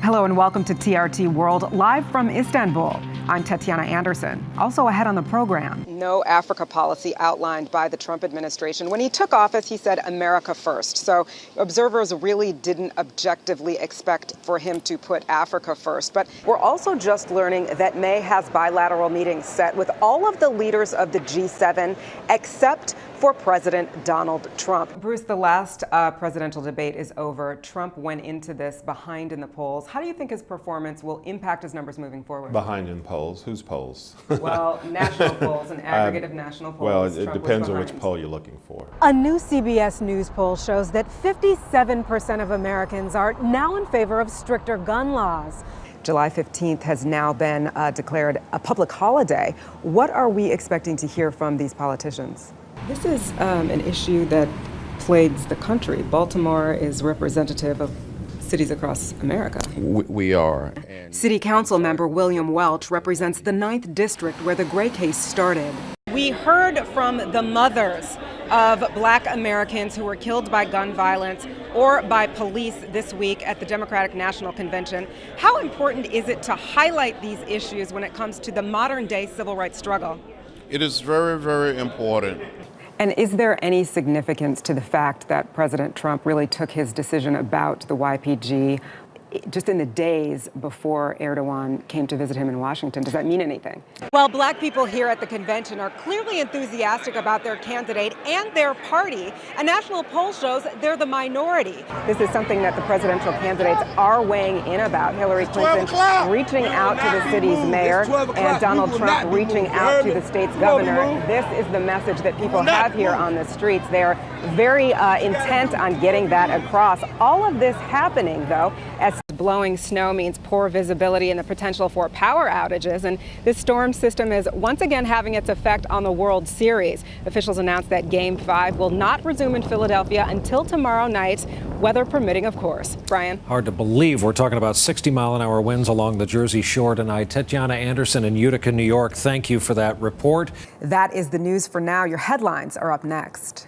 Hello and welcome to TRT World, live from Istanbul. I'm Tatiana Anderson. Also ahead on the program. No Africa policy outlined by the Trump administration. When he took office, he said America first. So observers really didn't objectively expect for him to put Africa first. But we're also just learning that May has bilateral meetings set with all of the leaders of the G7, except for President Donald Trump. Bruce, the last presidential debate is over. Trump went into this behind in the polls. How do you think his performance will impact his numbers moving forward? Behind in polls? Whose polls? Well, national polls, an aggregate of national polls. Well, it Trump depends on which poll you're looking for. A new CBS News poll shows that 57% of Americans are now in favor of stricter gun laws. July 15th has now been declared a public holiday. What are we expecting to hear from these politicians? This is an issue that plagues the country. Baltimore is representative of cities across America. We are. City Council member William Welch represents the 9th District where the Gray case started. We heard from the mothers of Black Americans who were killed by gun violence or by police this week at the Democratic National Convention. How important is it to highlight these issues when it comes to the modern-day civil rights struggle? It is very, very important. And is there any significance to the fact that President Trump really took his decision about the YPG just in the days before Erdogan came to visit him in Washington? Does that mean anything? Well, Black people here at the convention are clearly enthusiastic about their candidate and their party. A national poll shows they're the minority. This is something that the presidential candidates are weighing in about. Hillary Clinton reaching out to the city's mayor and Donald Trump reaching out to the state's governor. This is the message that people have here on the streets. They're very intent on getting that across. All of this happening, though, as blowing snow means poor visibility and the potential for power outages. And this storm system is once again having its effect on the World Series. Officials announced that Game 5 will not resume in Philadelphia until tomorrow night, weather permitting, of course. Brian? Hard to believe we're talking about 60-mile-an-hour winds along the Jersey Shore tonight. Tatiana Anderson in Utica, New York, thank you for that report. That is the news for now. Your headlines are up next.